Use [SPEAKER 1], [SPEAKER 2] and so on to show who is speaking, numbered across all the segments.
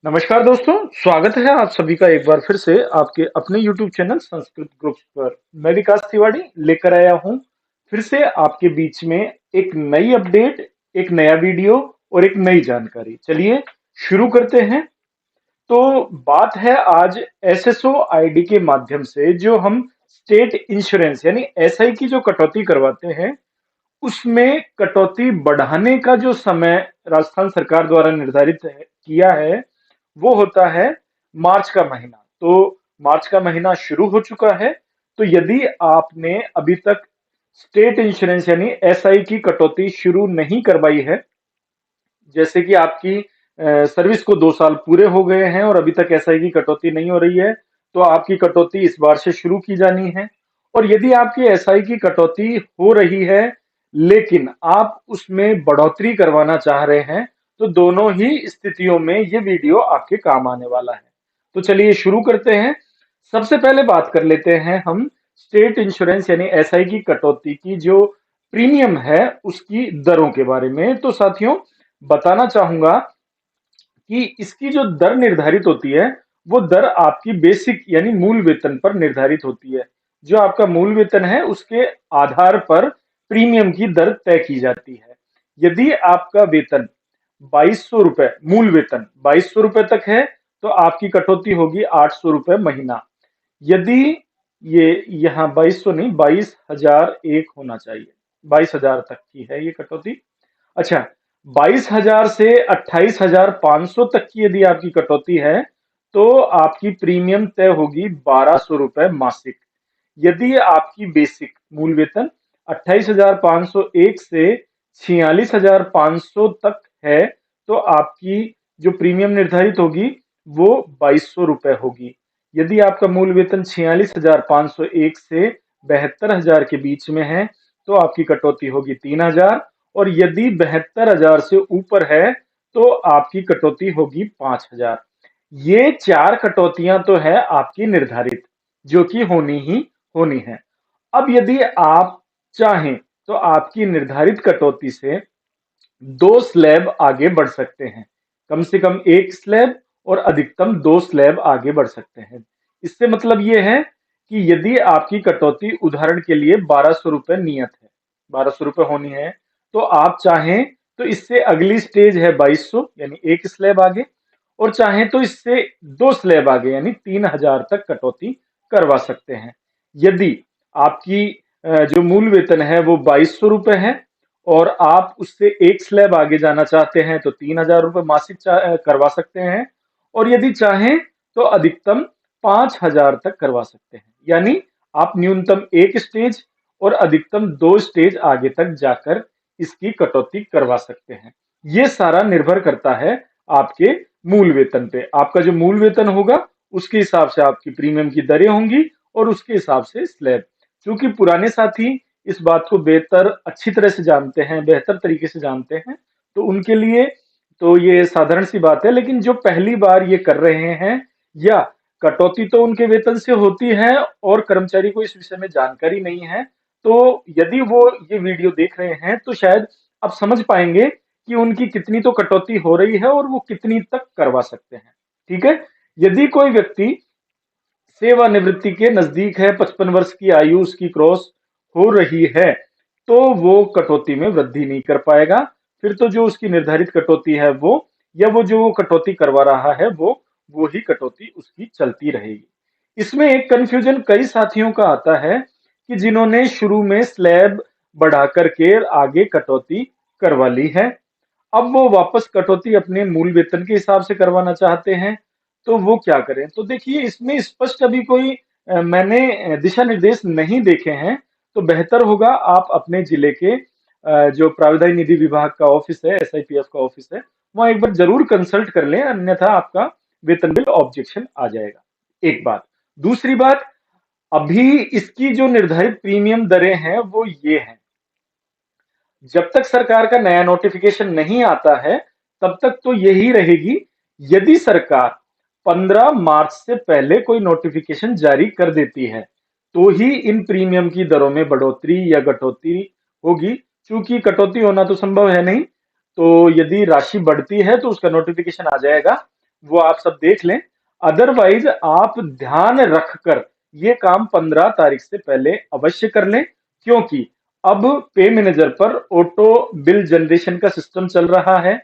[SPEAKER 1] नमस्कार दोस्तों, स्वागत है आप सभी का एक बार फिर से आपके अपने YouTube चैनल संस्कृत ग्रुप्स पर। मैं विकास तिवारी लेकर आया हूं फिर से आपके बीच में एक नई अपडेट, एक नया वीडियो और एक नई जानकारी। चलिए शुरू करते हैं। तो बात है आज एसएसओ आईडी के माध्यम से जो हम स्टेट इंश्योरेंस यानी एसआई की जो कटौती करवाते हैं, उसमें कटौती बढ़ाने का जो समय राजस्थान सरकार द्वारा निर्धारित किया है, वो होता है मार्च का महीना। तो मार्च का महीना शुरू हो चुका है। तो यदि आपने अभी तक स्टेट इंश्योरेंस यानी एसआई की कटौती शुरू नहीं करवाई है, जैसे कि आपकी सर्विस को 2 साल पूरे हो गए हैं और अभी तक एसआई की कटौती नहीं हो रही है, तो आपकी कटौती इस बार से शुरू की जानी है। और यदि आपकी एसआई की कटौती हो रही है लेकिन आप उसमें बढ़ोतरी करवाना चाह रहे हैं, तो दोनों ही स्थितियों में ये वीडियो आपके काम आने वाला है। तो चलिए शुरू करते हैं। सबसे पहले बात कर लेते हैं हम स्टेट इंश्योरेंस यानी एसआई की कटौती की जो प्रीमियम है उसकी दरों के बारे में। तो साथियों, बताना चाहूंगा कि इसकी जो दर निर्धारित होती है, वो दर आपकी बेसिक यानी मूल वेतन पर निर्धारित होती है। जो आपका मूल वेतन है उसके आधार पर प्रीमियम की दर तय की जाती है। यदि आपका वेतन 2200 रुपए, मूल वेतन 2200 रुपए तक है, तो आपकी कटौती होगी 800 रुपए महीना। यदि ये यहाँ 2200 नहीं, 22,001 होना चाहिए। 22,000 तक की है ये कटौती। अच्छा, 22,000 से 28,500 तक की यदि आपकी कटौती है, तो आपकी प्रीमियम तय होगी 1200 रुपए मासिक। यदि आपकी बेसिक मूल वेतन 28,501 से 46,500 तक है, तो आपकी जो प्रीमियम निर्धारित होगी वो 2200 रुपए होगी। यदि आपका मूल वेतन 46,501 से 72,000 के बीच में है, तो आपकी कटौती होगी 3,000। और यदि 72,000 से ऊपर है, तो आपकी कटौती होगी 5,000। ये 4 कटौतियां तो है आपकी निर्धारित, जो कि होनी ही होनी है। अब यदि आप चाहें तो आपकी निर्धारित कटौती से 2 स्लैब आगे बढ़ सकते हैं। कम से कम 1 स्लैब और अधिकतम 2 स्लैब आगे बढ़ सकते हैं। इससे मतलब ये है कि यदि आपकी कटौती उदाहरण के लिए 1200 रुपए नियत है, 1200 रुपए होनी है, तो आप चाहें तो इससे अगली स्टेज है 2200 यानी 1 स्लैब आगे, और चाहें तो इससे 2 स्लैब आगे यानी 3,000 तक कटौती करवा सकते हैं। यदि आपकी जो मूल वेतन है वो 2200 रुपए है और आप उससे 1 स्लैब आगे जाना चाहते हैं, तो 3,000 रुपए मासिक करवा सकते हैं। और यदि चाहें तो अधिकतम 5,000 तक करवा सकते हैं। यानी आप न्यूनतम 1 स्टेज और अधिकतम 2 स्टेज आगे तक जाकर इसकी कटौती करवा सकते हैं। ये सारा निर्भर करता है आपके मूल वेतन पे। आपका जो मूल वेतन होगा उसके हिसाब से आपकी प्रीमियम की दरें होंगी और उसके हिसाब से स्लैब। क्योंकि पुराने साथी इस बात को बेहतर अच्छी तरह से जानते हैं, बेहतर तरीके से जानते हैं, तो उनके लिए तो ये साधारण सी बात है। लेकिन जो पहली बार ये कर रहे हैं, या कटौती तो उनके वेतन से होती है और कर्मचारी को इस विषय में जानकारी नहीं है, तो यदि वो ये वीडियो देख रहे हैं तो शायद अब समझ पाएंगे कि उनकी कितनी तो कटौती हो रही है और वो कितनी तक करवा सकते हैं। ठीक है। यदि कोई व्यक्ति सेवानिवृत्ति के नजदीक है, 55 वर्ष की आयु उसकी क्रॉस हो रही है, तो वो कटौती में वृद्धि नहीं कर पाएगा। फिर तो जो उसकी निर्धारित कटौती है वो, या वो जो कटौती करवा रहा है वो ही कटौती उसकी चलती रहेगी। इसमें एक कंफ्यूजन कई साथियों का आता है कि जिन्होंने शुरू में स्लैब बढ़ा करके आगे कटौती करवा ली है, अब वो वापस कटौती अपने मूल वेतन के हिसाब से करवाना चाहते हैं, तो वो क्या करें? तो देखिए, इसमें स्पष्ट अभी कोई मैंने दिशा निर्देश नहीं देखे हैं। तो बेहतर होगा आप अपने जिले के जो प्राविधान निधि विभाग का ऑफिस है, एसआईपीएफ का ऑफिस है, वहां एक बार जरूर कंसल्ट कर लें, अन्यथा आपका वेतन बिल ऑब्जेक्शन आ जाएगा। एक बात। दूसरी बात, अभी इसकी जो निर्धारित प्रीमियम दरें हैं वो ये हैं। जब तक सरकार का नया नोटिफिकेशन नहीं आता है, तब तक तो यही रहेगी। यदि सरकार 15 मार्च से पहले कोई नोटिफिकेशन जारी कर देती है, तो ही इन प्रीमियम की दरों में बढ़ोतरी या कटौती होगी। चूंकि कटौती होना तो संभव है नहीं, तो यदि राशि बढ़ती है तो उसका नोटिफिकेशन आ जाएगा। वो आप सब देख लें। अदरवाइज आप ध्यान रखकर ये काम 15 तारीख से पहले अवश्य कर लें, क्योंकि अब पे मैनेजर पर ऑटो बिल जनरेशन का सिस्टम चल रहा है।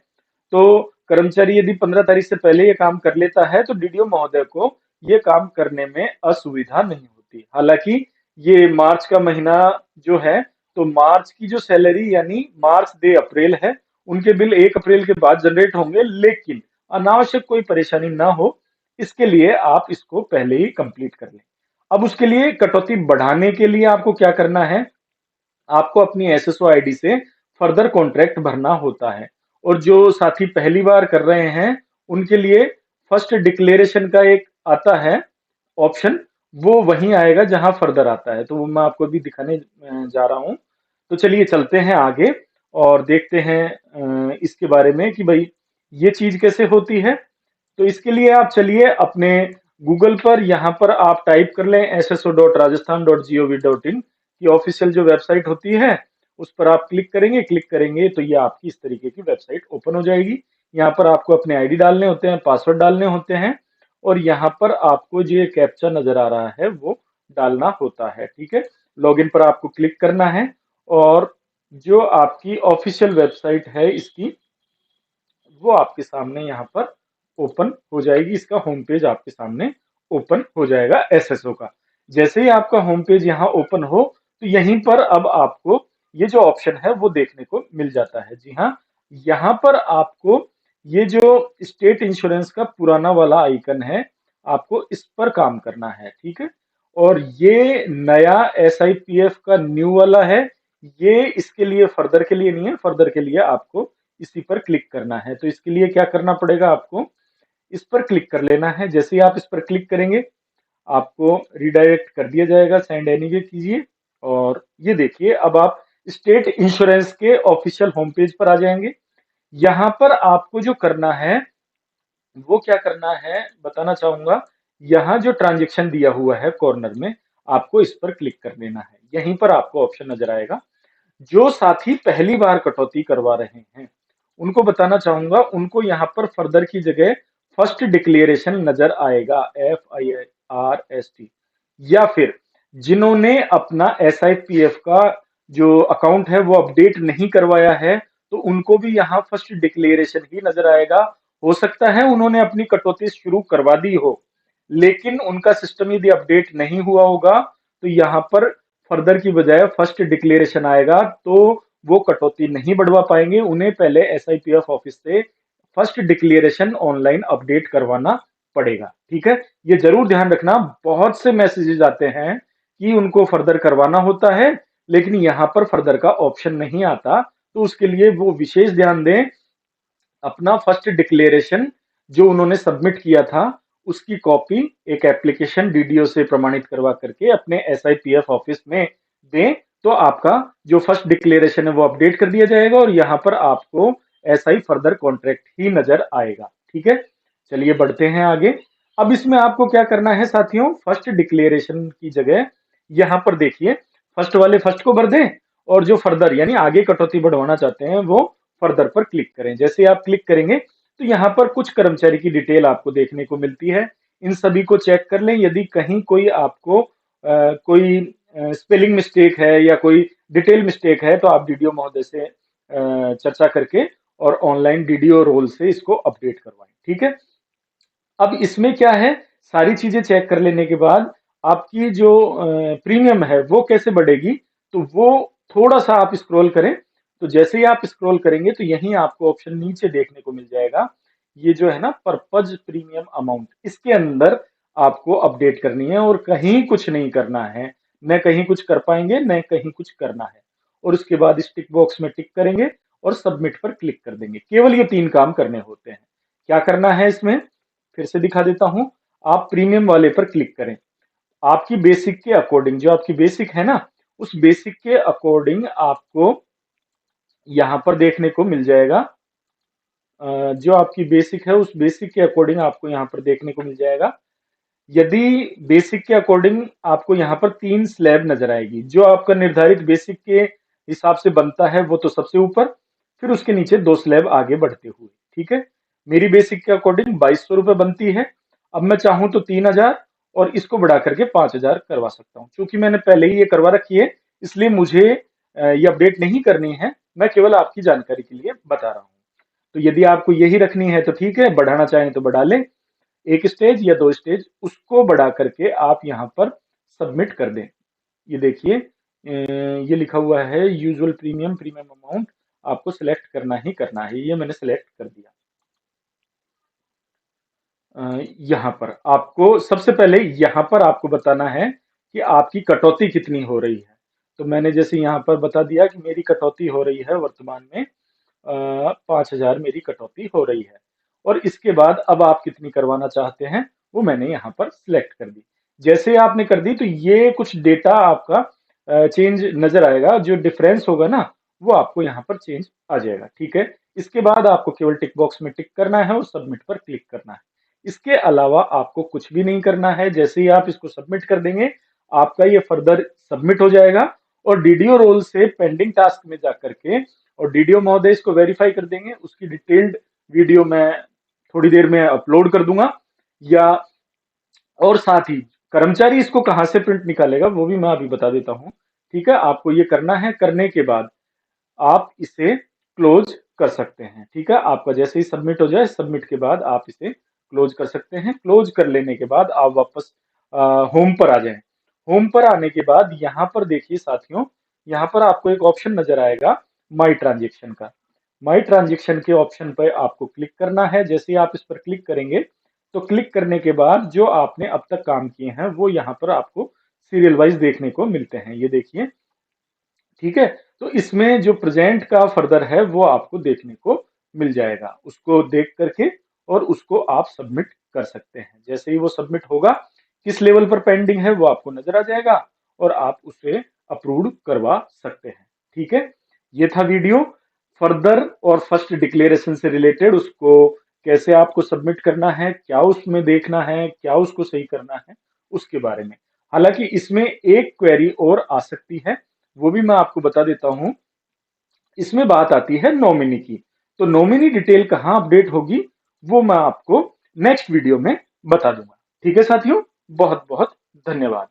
[SPEAKER 1] तो कर्मचारी यदि 15 तारीख से पहले ये काम कर लेता है तो डीडीओ महोदय को ये काम करने में असुविधा नहीं होती। हालांकि ये मार्च का महीना जो है, तो मार्च की जो सैलरी यानी मार्च दे अप्रैल है, उनके बिल 1 अप्रैल के बाद जनरेट होंगे, लेकिन अनावश्यक कोई परेशानी ना हो, इसके लिए आप इसको पहले ही कंप्लीट कर लें। अब उसके लिए कटौती बढ़ाने के लिए आपको क्या करना है, आपको अपनी एसएसओ आईडी से फर्दर कॉन्ट्रैक्ट भरना होता है। और जो साथी पहली बार कर रहे हैं उनके लिए फर्स्ट डिक्लेरेशन का एक आता है ऑप्शन, वो वहीं आएगा जहां फर्दर आता है, तो वो मैं आपको अभी दिखाने जा रहा हूं। तो चलिए चलते हैं आगे और देखते हैं इसके बारे में कि भाई ये चीज कैसे होती है। तो इसके लिए आप चलिए अपने गूगल पर, यहाँ पर आप टाइप कर लें sso.rajasthan.gov.in की ऑफिशियल जो वेबसाइट होती है, उस पर आप क्लिक करेंगे तो ये आपकी इस तरीके की वेबसाइट ओपन हो जाएगी। यहाँ पर आपको अपने आईडी डालने होते हैं, पासवर्ड डालने होते हैं, और यहाँ पर आपको जो कैप्चा नजर आ रहा है वो डालना होता है। ठीक है, लॉगिन पर आपको क्लिक करना है और जो आपकी ऑफिशियल वेबसाइट है इसकी, वो आपके सामने यहाँ पर ओपन हो जाएगी। इसका होम पेज आपके सामने ओपन हो जाएगा एसएसओ का। जैसे ही आपका होम पेज यहाँ ओपन हो, तो यहीं पर अब आपको ये जो ऑप्शन है वो देखने को मिल जाता है। जी हाँ, यहाँ पर आपको ये जो स्टेट इंश्योरेंस का पुराना वाला आइकन है, आपको इस पर काम करना है। ठीक है, और ये नया एसआईपीएफ का न्यू वाला है, ये इसके लिए फर्दर के लिए नहीं है, फर्दर के लिए आपको इसी पर क्लिक करना है। तो इसके लिए क्या करना पड़ेगा, आपको इस पर क्लिक कर लेना है। जैसे ही आप इस पर क्लिक करेंगे आपको रिडायरेक्ट कर दिया जाएगा, सेंड एनीवे कीजिए। और ये देखिए अब आप स्टेट इंश्योरेंस के ऑफिशियल होम पेज पर आ जाएंगे। यहाँ पर आपको जो करना है वो क्या करना है बताना चाहूंगा। यहाँ जो ट्रांजेक्शन दिया हुआ है कॉर्नर में, आपको इस पर क्लिक कर लेना है। यहीं पर आपको ऑप्शन नजर आएगा। जो साथी पहली बार कटौती करवा रहे हैं उनको बताना चाहूंगा, उनको यहाँ पर फर्दर की जगह फर्स्ट डिक्लेरेशन नजर आएगा, FIRST। या फिर जिन्होंने अपना SIPF का जो अकाउंट है वो अपडेट नहीं करवाया है, तो उनको भी यहाँ फर्स्ट डिक्लेरेशन ही नजर आएगा। हो सकता है उन्होंने अपनी कटौती शुरू करवा दी हो, लेकिन उनका सिस्टम यदि अपडेट नहीं हुआ होगा, तो यहाँ पर फर्दर की बजाय फर्स्ट डिक्लेरेशन आएगा, तो वो कटौती नहीं बढ़वा पाएंगे। उन्हें पहले एसआईपीएफ ऑफिस से फर्स्ट डिक्लेरेशन ऑनलाइन अपडेट करवाना पड़ेगा। ठीक है, ये जरूर ध्यान रखना। बहुत से मैसेजेस आते हैं कि उनको फर्दर करवाना होता है, लेकिन यहाँ पर फर्दर का ऑप्शन नहीं आता, तो उसके लिए वो विशेष ध्यान दें। अपना फर्स्ट डिक्लेरेशन जो उन्होंने सबमिट किया था उसकी कॉपी एक एप्लीकेशन डीडीओ से प्रमाणित करवा करके अपने एसआईपीएफ ऑफिस में दें, तो आपका जो फर्स्ट डिक्लेरेशन है वो अपडेट कर दिया जाएगा और यहाँ पर आपको एसआई फर्दर कॉन्ट्रैक्ट ही नजर आएगा। ठीक है, चलिए बढ़ते हैं आगे। अब इसमें आपको क्या करना है साथियों, फर्स्ट डिक्लेरेशन की जगह यहाँ पर देखिए, फर्स्ट वाले फर्स्ट को भर दें, और जो फर्दर यानी आगे कटौती बढ़वाना चाहते हैं वो फर्दर पर क्लिक करें। जैसे ही आप क्लिक करेंगे तो यहाँ पर कुछ कर्मचारी की डिटेल आपको देखने को मिलती है। इन सभी को चेक कर लें, यदि कहीं कोई आपको कोई स्पेलिंग मिस्टेक है या कोई डिटेल मिस्टेक है, तो आप डीडीओ महोदय से चर्चा करके और ऑनलाइन डीडीओ रोल से इसको अपडेट करवाएं। ठीक है, अब इसमें क्या है, सारी चीजें चेक कर लेने के बाद आपकी जो प्रीमियम है वो कैसे बढ़ेगी, तो वो थोड़ा सा आप स्क्रॉल करें। तो जैसे ही आप स्क्रॉल करेंगे तो यहीं आपको ऑप्शन नीचे देखने को मिल जाएगा, ये जो है ना पर्पज प्रीमियम अमाउंट, इसके अंदर आपको अपडेट करनी है और कहीं कुछ नहीं करना है। न कहीं कुछ कर पाएंगे न कहीं कुछ करना है। और उसके बाद इस टिक बॉक्स में टिक करेंगे और सबमिट पर क्लिक कर देंगे। केवल ये 3 काम करने होते हैं। क्या करना है इसमें, फिर से दिखा देता हूं। आप प्रीमियम वाले पर क्लिक करें। आपकी बेसिक के अकॉर्डिंग, जो आपकी बेसिक है ना, उस बेसिक के अकॉर्डिंग आपको यहां पर देखने को मिल जाएगा। जो आपकी बेसिक है उस बेसिक के अकॉर्डिंग आपको यहां पर देखने को मिल जाएगा। यदि बेसिक के अकॉर्डिंग आपको यहाँ पर 3 स्लैब नजर आएगी। जो आपका निर्धारित बेसिक के हिसाब से बनता है वो तो सबसे ऊपर, फिर उसके नीचे 2 स्लैब आगे बढ़ते हुए। ठीक है, मेरी बेसिक के अकॉर्डिंग 2200 रुपए बनती है। अब मैं चाहूं तो 3000 और इसको बढ़ा करके 5000 करवा सकता हूं। क्योंकि मैंने पहले ही ये करवा रखी है, इसलिए मुझे ये अपडेट नहीं करनी है। मैं केवल आपकी जानकारी के लिए बता रहा हूं। तो यदि आपको यही रखनी है तो ठीक है, बढ़ाना चाहें तो बढ़ा लें, एक स्टेज या 2 स्टेज, उसको बढ़ा करके आप यहाँ पर सबमिट कर दें। ये देखिए, ये लिखा हुआ है यूजुअल प्रीमियम, प्रीमियम अमाउंट आपको सिलेक्ट करना ही करना है। ये मैंने सिलेक्ट कर दिया। यहाँ पर आपको सबसे पहले यहाँ पर आपको बताना है कि आपकी कटौती कितनी हो रही है। तो मैंने जैसे यहाँ पर बता दिया कि मेरी कटौती हो रही है वर्तमान में 5000 मेरी कटौती हो रही है। और इसके बाद अब आप कितनी करवाना चाहते हैं वो मैंने यहाँ पर सिलेक्ट कर दी। जैसे ही आपने कर दी तो ये कुछ डेटा आपका चेंज नजर आएगा। जो डिफरेंस होगा ना वो आपको यहाँ पर चेंज आ जाएगा। ठीक है, इसके बाद आपको केवल टिक बॉक्स में टिक करना है और सबमिट पर क्लिक करना है। इसके अलावा आपको कुछ भी नहीं करना है। जैसे ही आप इसको सबमिट कर देंगे आपका ये फर्दर सबमिट हो जाएगा और डीडीओ रोल से पेंडिंग टास्क में जाकर के और डीडीओ महोदय इसको वेरीफाई कर देंगे। उसकी डिटेल्ड वीडियो मैं थोड़ी देर में अपलोड कर दूंगा। या और साथ ही कर्मचारी इसको कहां से प्रिंट निकालेगा वो भी मैं अभी बता देता हूं। ठीक है, आपको ये करना है। करने के बाद आप इसे क्लोज कर सकते हैं। ठीक है, आपका जैसे ही सबमिट हो जाए, सबमिट के बाद आप इसे क्लोज कर सकते हैं। क्लोज कर लेने के बाद आप वापस होम पर आ जाएं। होम पर आने के बाद यहाँ पर देखिए साथियों, यहाँ पर आपको एक ऑप्शन नजर आएगा माई ट्रांजेक्शन का। माई ट्रांजेक्शन के ऑप्शन पर आपको क्लिक करना है। जैसे ही आप इस पर क्लिक करेंगे तो क्लिक करने के बाद जो आपने अब तक काम किए हैं वो यहाँ पर आपको सीरियल वाइज देखने को मिलते हैं। ये देखिए, ठीक है, तो इसमें जो प्रेजेंट का फर्दर है वो आपको देखने को मिल जाएगा। उसको देख करके और उसको आप सबमिट कर सकते हैं। जैसे ही वो सबमिट होगा, किस लेवल पर पेंडिंग है वो आपको नजर आ जाएगा और आप उसे अप्रूव करवा सकते हैं। ठीक है, ये था वीडियो फर्दर और फर्स्ट डिक्लेरेशन से रिलेटेड। उसको कैसे आपको सबमिट करना है, क्या उसमें देखना है, क्या उसको सही करना है, उसके बारे में। हालांकि इसमें एक क्वेरी और आ सकती है, वो भी मैं आपको बता देता हूं। इसमें बात आती है नॉमिनी की। तो नॉमिनी डिटेल कहां अपडेट होगी वो मैं आपको नेक्स्ट वीडियो में बता दूंगा। ठीक है साथियों, बहुत बहुत धन्यवाद।